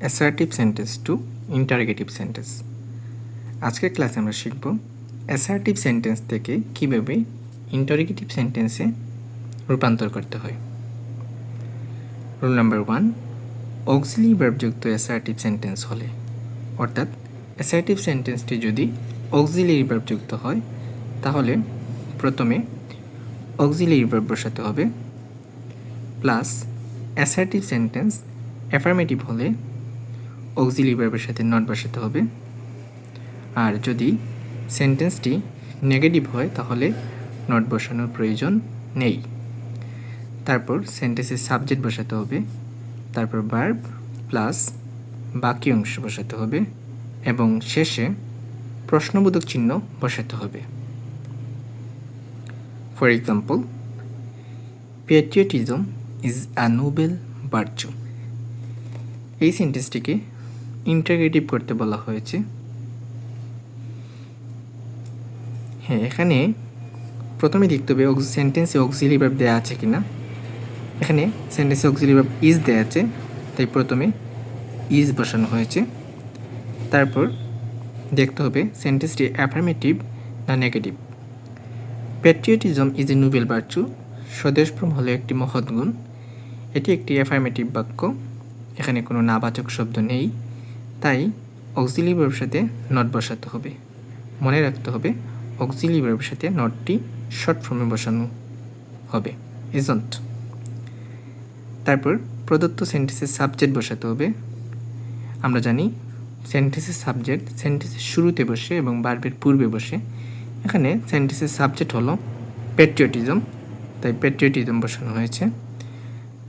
Assertive sentence to interrogative sentence. আজকের ক্লাসে আমরা শিখব অ্যাসার্টিভ সেন্টেন্স থেকে কীভাবে ইন্টারোগেটিভ সেন্টেন্সে রূপান্তর করতে হয়। রুল নাম্বার 1, অক্সিলারি ভার্বযুক্ত অ্যাসার্টিভ সেন্টেন্স হলে, অর্থাৎ অ্যাসার্টিভ সেন্টেন্সটি যদি অক্সিলারি ভার্বযুক্ত হয় তাহলে প্রথমে অক্সিলারি ভার্ব বসাতে হবে, প্লাস অ্যাসার্টিভ সেন্টেন্স অ্যাফার্মেটিভ হলে অক্সিলারি ভার্বের সাথে নট বসাতে হবে। আর যদি সেন্টেন্সটি নেগেটিভ হয় তাহলে নট বসানোর প্রয়োজন নেই। তারপর সেন্টেন্সের সাবজেক্ট বসাতে হবে, তারপর ভার্ব প্লাস বাকি অংশ বসাতে হবে এবং শেষে প্রশ্নবোধক চিহ্ন বসাতে হবে। For example, patriotism is a Nobel virtue. এই সেন্টেন্সটিকে ইন্টারোগেটিভ করতে বলা হয়েছে। হ্যাঁ, এখানে প্রথমে দেখতে হবে সেন্টেন্সে অক্সিলারি ভার্ব দেওয়া আছে কিনা। এখানে সেন্টেন্সে অক্সিলারি ভার্ব ইজ দেওয়া আছে, তাই প্রথমে ইজ বসানো হয়েছে। তারপর দেখতে হবে সেন্টেন্সটি অ্যাফার্মেটিভ না negative. Patriotism is a noble virtue, স্বদেশপ্রেম হলো একটি মহৎ গুণ। এটি একটি অ্যাফার্মেটিভ বাক্য, এখানে কোনো নাবাচক শব্দ নেই, তাই অক্সিলারি ভার্বের সাথে নট বসাতে হবে। মনে রাখতে হবে অক্সিলারি ভার্বের সাথে নটটি শর্ট ফর্মে বসানো হবে, ইজন্ট। তারপর প্রদত্ত সেন্টেন্সের সাবজেক্ট বসাতে হবে। আমরা জানি সেন্টেন্সের সাবজেক্ট সেন্টেন্সের শুরুতে বসে এবং ভার্বের পূর্বে বসে। এখানে সেন্টেন্সের সাবজেক্ট হলো প্যাট্রিয়টিজম, তাই প্যাট্রিয়টিজম বসানো হয়েছে।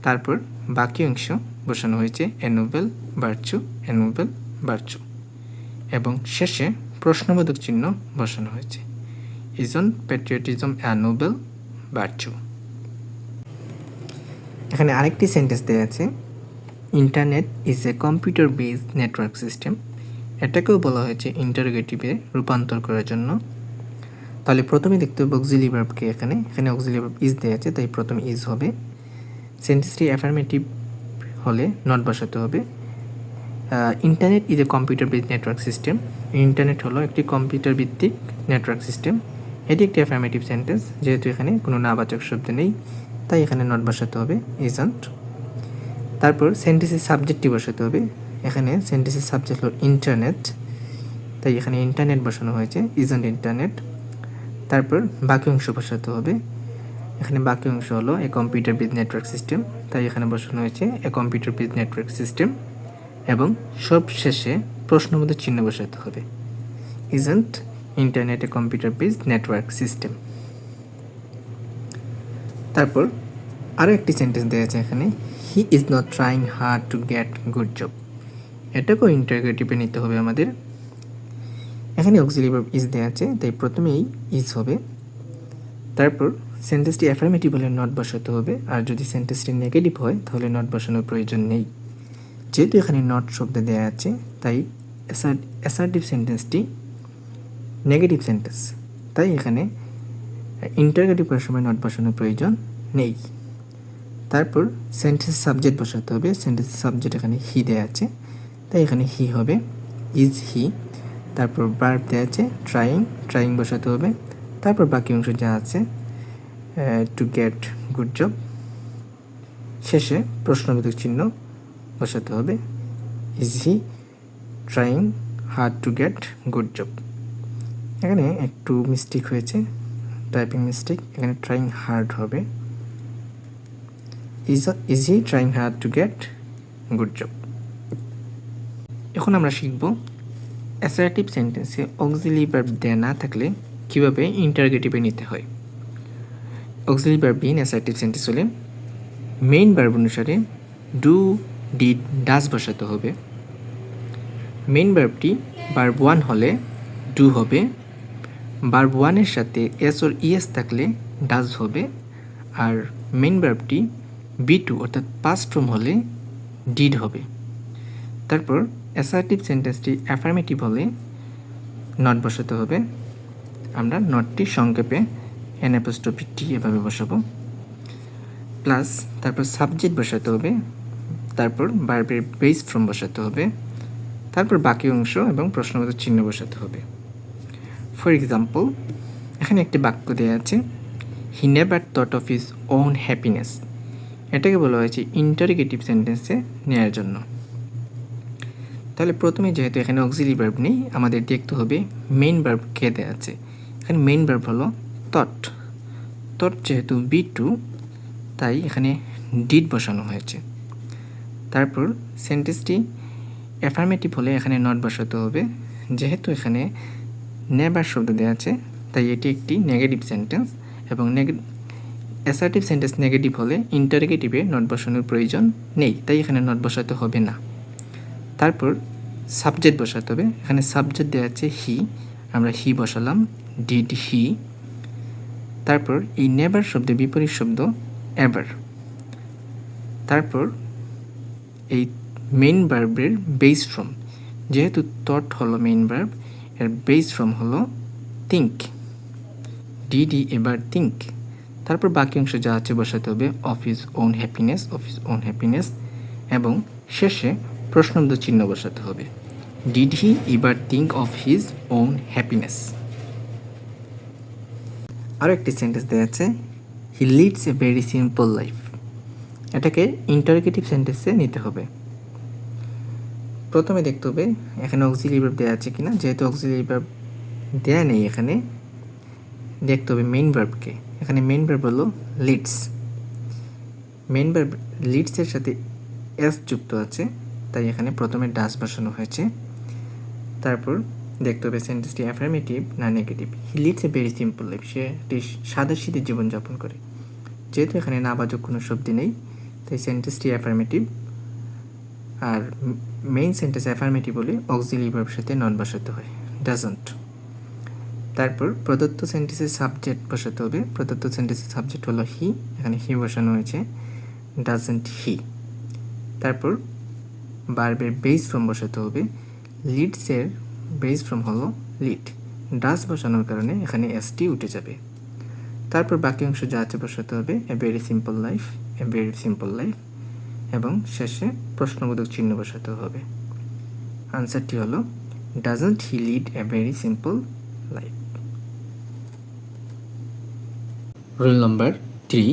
তারপর বাকি অংশ বসানো হয়েছে এ নোবেল ভার্চু, এ নোবেল ভার্চু, এবং শেষে প্রশ্নবোধক চিহ্ন বসানো হয়েছে, isn't patriotism A noble virtue. এখানে আরেকটি সেন্টেন্স দেওয়া আছে, internet is a computer based network system. এটাকেও বলা হয়েছে ইন্টারোগেটিভে রূপান্তর করার জন্য। তাহলে প্রথমে দেখতে হবে অক্সিলারি ভার্বকে, এখানে অক্সিলারি ভার্ব ইজ দেওয়া আছে, তাই প্রথমে ইজ হবে। সেন্টেন্সটি অ্যাফার্মেটিভ হলে নট বসাতে হবে। Internet is a computer based network system. Internet হলো একটি কম্পিউটার ভিত্তিক নেটওয়ার্ক সিস্টেম। এটি একটি অ্যাফার্মেটিভ সেন্টেন্স, যেহেতু এখানে কোনো নাবাচক শব্দ নেই, তাই এখানে নট বসাতে হবে, ইজন্ট। তারপর সেন্টেন্সের সাবজেক্টটি বসাতে হবে। এখানে সেন্টেন্সের সাবজেক্ট হলো ইন্টারনেট, তাই এখানে ইন্টারনেট বসানো হয়েছে, ইজন্ট ইন্টারনেট। তারপর বাকি অংশ বসাতে হবে। এখানে বাকি অংশ হলো a computer based network system, তাই এখানে বসানো হয়েছে a computer based network system, এবং সব শেষে প্রশ্নবোধক চিহ্ন বসাতে হবে, isn't internet a computer based network system. তারপর আরও একটি সেন্টেন্স দেওয়া আছে এখানে, he is not trying hard to get good job. এটাকেও ইন্টারোগেটিভে নিতে হবে আমাদের। এখানে অক্সিলারি ভার্ব ইজ দেওয়া আছে, তাই প্রথমেই ইজ হবে। তারপর সেন্টেন্সটি অ্যাফার্মেটিভ হলে নট বসাতে হবে, আর যদি সেন্টেন্সটি নেগেটিভ হয় তাহলে নট বসানোর প্রয়োজন নেই। যেহেতু এখানে নট শব্দ দেওয়া আছে, তাই অ্যাসার্টিভ সেন্টেন্সটি নেগেটিভ সেন্টেন্স, তাই এখানে ইন্টারোগেটিভ করার সময় নট বসানোর প্রয়োজন নেই। তারপর সেন্টেন্স সাবজেক্ট বসাতে হবে। সেন্টেন্স সাবজেক্ট এখানে হি দেওয়া আছে, তাই এখানে হি হবে, ইজ হি। তারপর ভার্ব দেওয়া আছে ট্রাইং বসাতে হবে। তারপর বাকি অংশ যা আছে টু গেট গুড জব, শেষে প্রশ্নবোধক চিহ্ন বসাতে হবে, is he trying hard to get good job. এখানে একটু মিস্টেক হয়েছে, টাইপিং মিস্টেক, এখানে ট্রাইং হার্ড হবে, is he trying hard to get good job. এখন আমরা শিখব অ্যাসার্টিভ সেন্টেন্সে অক্সিলারি ভার্ব দেয়া না থাকলে কীভাবে ইন্টারোগেটিভে নিতে হয়। অক্সিলারি ভার্ব বিন অ্যাসার্টিভ সেন্টেন্স হলে মেইন ভার্ব অনুসারে ডু, ডিড, ডাজ বসাতে হবে। মেইন ভার্বটি ভার্ব 1 হলে ডু হবে, ভার্ব 1-এর সাথে এস ওর ইএস থাকলে ডাজ হবে, আর মেইন ভার্বটি B2 অর্থাৎ পাস্ট ফর্ম হলে ডিড হবে। তারপর অ্যাসার্টিভ সেন্টেন্সটি অ্যাফার্মেটিভ হলে নট বসাতে হবে। আমরা নটটি সংক্ষেপে N'T এভাবে বসাবো, প্লাস তারপর সাবজেক্ট বসাতে হবে, তারপর ভার্বের বেস ফর্ম বসাতে হবে, তারপর বাকি অংশ এবং প্রশ্নবোধক চিহ্ন বসাতে হবে। ফর এক্সাম্পল, এখানে একটি বাক্য দেওয়া আছে, he never thought of his own happiness. এটাকে বলা হয়েছে ইন্টারোগেটিভ সেন্টেন্সে নেওয়ার জন্য। তাহলে প্রথমে যেহেতু এখানে অক্সিলারি ভার্ব নেই, আমাদের দেখতে হবে মেইন ভার্ব কে দেওয়া আছে। এখানে মেইন ভার্ব হলো থট। থট যেহেতু B2, তাই এখানে ডিড বসানো হয়েছে। তারপর সেন্টেন্সটি অ্যাফার্মেটিভ হলে এখানে নট বসাতে হবে। যেহেতু এখানে নেভার শব্দ দেওয়া আছে, তাই এটি একটি নেগেটিভ সেন্টেন্স, এবং অ্যাসার্টিভ সেন্টেন্স নেগেটিভ হলে ইন্টারোগেটিভে নট বসানোর প্রয়োজন নেই, তাই এখানে নট বসাতে হবে না। তারপর সাবজেক্ট বসাতে হবে। এখানে সাবজেক্ট দেওয়া আছে হি, আমরা হি বসালাম, ডিড হি। তারপর এই নেভার শব্দের বিপরীত শব্দ এভার। তারপর এই মেইন ভার্বের বেস ফর্ম, যেহেতু থট হলো মেইন ভার্ব, এর বেস ফর্ম হলো think, did he ever think. তারপর বাকি অংশ যা আছে বসাতে হবে of his own happiness, of his own happiness, এবং শেষে প্রশ্নবোধক চিহ্ন বসাতে হবে, did he ever think of his own happiness. আরও একটি সেন্টেন্স দেওয়া আছে, হি leads a very simple life. এটাকে ইন্টারোগেটিভ সেন্টেন্সে নিতে হবে। প্রথমে দেখতে হবে এখানে অক্সিলারি ভার্ব দেওয়া আছে কিনা। যেহেতু অক্সিলারি ভার্ব দেওয়া নেই, এখানে দেখতে হবে মেইন ভার্বকে। এখানে মেইন ভার্ব হলো লিডস। মেইন ভার্ব লিডসের সাথে এস যুক্ত আছে, তাই এখানে প্রথমে ডাস বসানো হয়েছে। তারপর দেখতে হবে সেন্টেন্সটি অ্যাফার্মেটিভ না negative. He leads a very simple life. সে একটি সাদাসিধে জীবনযাপন করে। যেহেতু এখানে নাবাচক কোনো শব্দ নেই, তাই সেন্টেন্সটি অ্যাফার্মেটিভ। আর মেইন সেন্টেন্স অ্যাফার্মেটিভ বলে অক্সিলারি ভার্বের সাথে নট বসাতে হয়, ডাজন্ট। তারপর প্রদত্ত সেন্টেন্সের সাবজেক্ট বসাতে হবে। প্রদত্ত সেন্টেন্সের সাবজেক্ট হলো হি, এখানে হি বসানো হয়েছে, ডাজন্ট হি। তারপর ভার্বের বেস ফর্ম বসাতে হবে। লিডসের বেস ফর্ম হলো লিড, ডাস বসানোর কারণে এখানে এসটি উঠে যাবে। তারপর বাকি অংশ যা আছে বসাতে হবে এ ভেরি সিম্পল লাইফ, এ ভেরি সিম্পল লাইফ, এবং শেষে প্রশ্নবোধক চিহ্ন বসাতে হবে। আনসারটি হলো doesn't he lead a very simple life. Rule number 3,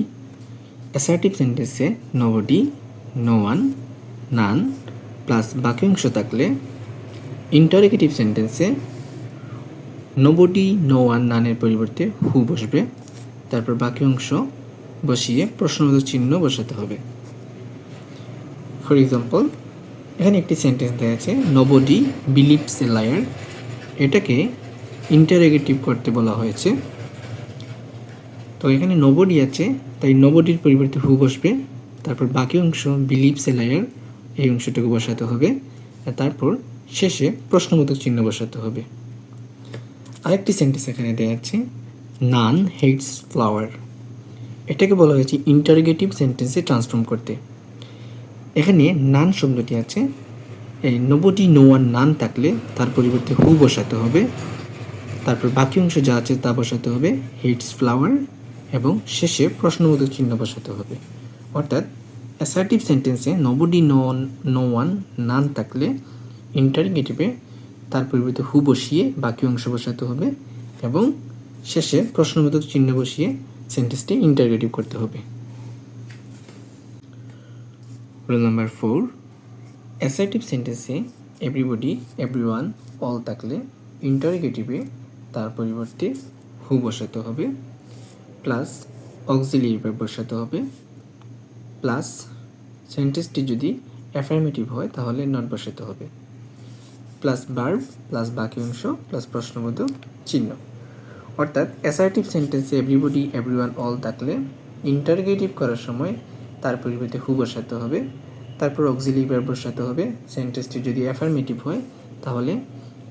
assertive সেন্টেন্সে নোবডি, নো ওয়ান, নান প্লাস বাকি অংশ থাকলে ইন্টারোগেটিভ সেন্টেন্সে নোবডি, নো ওয়ান, নানের পরিবর্তে হু বসবে। তারপর বাকি অংশ বসিয়ে প্রশ্নবোধক চিহ্ন বসাতে হবে। ফর এক্সাম্পল, এখানে একটি সেন্টেন্স দেওয়া আছে, নোবডি বিলিভস এ লায়ার। এটাকে ইন্টারোগেটিভ করতে বলা হয়েছে। তো এখানে নোবডি আছে, তাই নোবডির পরিবর্তে হু বসবে। তারপর বাকি অংশ বিলিভস এ লায়ার, এই অংশটুকু বসাতে হবে। তারপর শেষে প্রশ্নবোধক চিহ্ন বসাতে হবে। আরেকটি সেন্টেন্স এখানে দেওয়া আছে, নান হেটস ফ্লাওয়ার। এটাকে বলা হয়েছে ইন্টারোগেটিভ সেন্টেন্সে ট্রান্সফর্ম করতে। এখানে নান শব্দটি আছে, এই নোবডি, নো ওয়ান, নান থাকলে তার পরিবর্তে হু বসাতে হবে। তারপর বাকি অংশ যা আছে তা বসাতে হবে, হেটস ফ্লাওয়ার, এবং শেষে প্রশ্নবোধক চিহ্ন বসাতে হবে। অর্থাৎ অ্যাসার্টিভ সেন্টেন্সে নোবডি, নো ওয়ান, নান থাকলে ইন্টারোগেটিভে তার পরিবর্তে হু বসিয়ে বাকি অংশ বসাতে হবে, এবং শেষে প্রশ্নবোধক চিহ্ন বসিয়ে সেন্টেন্সটি ইন্টারোগেটিভ করতে হবে। রুল নাম্বার 4, অ্যাসার্টিভ সেন্টেন্সে এভরিবডি, এভরিওয়ান, অল থাকলে ইন্টারোগেটিভে তার পরিবর্তে হু বসাতে হবে, প্লাস অক্সিলারি ভার্ব বসাতে হবে, প্লাস সেন্টেন্সটি যদি অ্যাফার্মেটিভ হয় তাহলে নট বসাতে হবে, প্লাস ভার্ব, প্লাস বাকি অংশ, প্লাস প্রশ্নবোধক চিহ্ন। অর্থাৎ অ্যাসার্টিভ সেন্টেন্সে এভরিবডি, এভরিওয়ান, অল থাকলে ইন্টারোগেটিভ করার সময় তার পরিবর্তে হু বসাতে হবে, তারপর অক্সিলারি ভার্ব বসাতে হবে। সেন্টেন্সটি যদি অ্যাফার্মেটিভ হয় তাহলে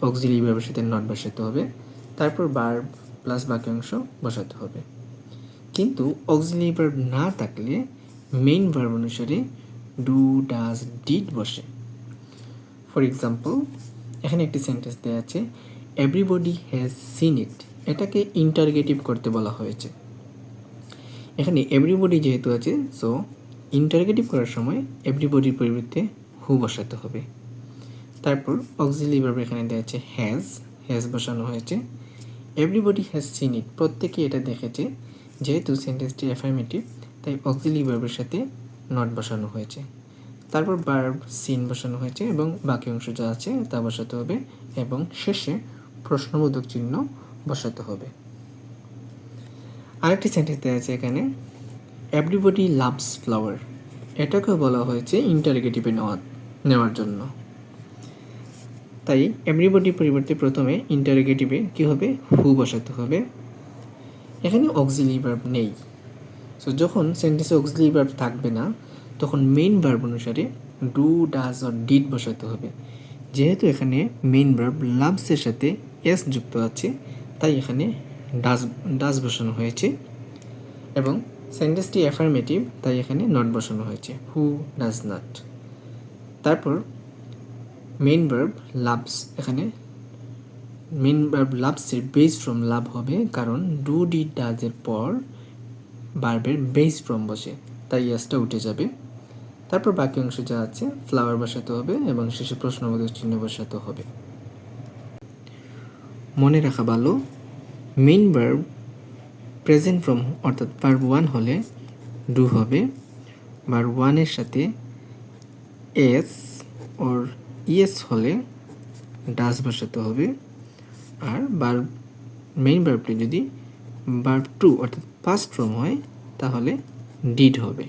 অক্সিলারি ভার্বের সাথে নট বসাতে হবে, তারপর ভার্ব প্লাস বাকি অংশ বসাতে হবে। কিন্তু অক্সিলারি ভার্ব না থাকলে মেইন ভার্ব অনুসারে ডু, ডাজ, ডিড বসে। ফর এক্সাম্পল, এখানে একটি সেন্টেন্স দেওয়া আছে, এভরিবডি হ্যাজ সিন ইট। এটাকে ইন্টারোগেটিভ করতে বলা হয়েছে। এখানে এভরিবডি যেহেতু আছে, সো ইন্টারোগেটিভ করার সময় এভরিবডির পরিবর্তে হু বসাতে হবে। তারপর অক্সিলারি ভার্ব এখানে দেওয়া আছে হ্যাজ বসানো হয়েছে। এভরিবডি হ্যাজ সিন ইট, প্রত্যেকেই এটা দেখেছে। যেহেতু সেন্টেন্সটি অ্যাফার্মেটিভ তাই অক্সিলারি ভার্বের সাথে নট বসানো হয়েছে। তারপর ভার্ব সিন বসানো হয়েছে এবং বাকি অংশ যা আছে তা বসাতে হবে এবং শেষে প্রশ্নবোধক চিহ্ন বসাতে হবে। আরেকটি সেন্টেন্স দেওয়া আছে এখানে, এভরিবডি লাভস ফ্লাওয়ার, এটাকেও বলা হয়েছে ইন্টারোগেটিভে নেওয়ার জন্য। তাই এভরিবডির পরিবর্তে প্রথমে ইন্টারোগেটিভে কী হবে, হু বসাতে হবে। এখানে অক্সিলারি ভার্ব নেই, সো যখন সেন্টেন্সে অক্সিলারি ভার্ব থাকবে না তখন মেইন ভার্ব অনুসারে ডু, ডাজ অর ডিড বসাতে হবে। যেহেতু এখানে মেইন ভার্ব লাভসের সাথে এস যুক্ত আছে তাই এখানে ডাজ বসানো হয়েছে এবং সেন্টেন্সটি অ্যাফার্মেটিভ তাই এখানে নট বসানো হয়েছে, হু ডাজ নট। তারপর মেইন ভার্ব লাভস, এখানে মেইন ভার্ব লাভসের বেস ফ্রম লাভ হবে, কারণ ডু ডিড ডাজের পর ভার্বের বেস ফ্রম বসে তাই এসটা উঠে যাবে। তারপর বাকি অংশ যা আছে ফ্লাওয়ার বসাতে হবে এবং শেষে প্রশ্নবোধক চিহ্ন বসাতে হবে। মনে রাখা ভালো, মেইন ভার্ব প্রেজেন্ট ফ্রম অর্থাৎ ভার্ব 1 হলে ডু হবে, ভার্ব 1 এর সাথে এস ওর ইএস হলে ডাজ বসাতে হবে, আর মেইন ভার্বটি যদি ভার্ব 2 অর্থাৎ পাস্ট ফর্ম হয় তাহলে ডিড হবে।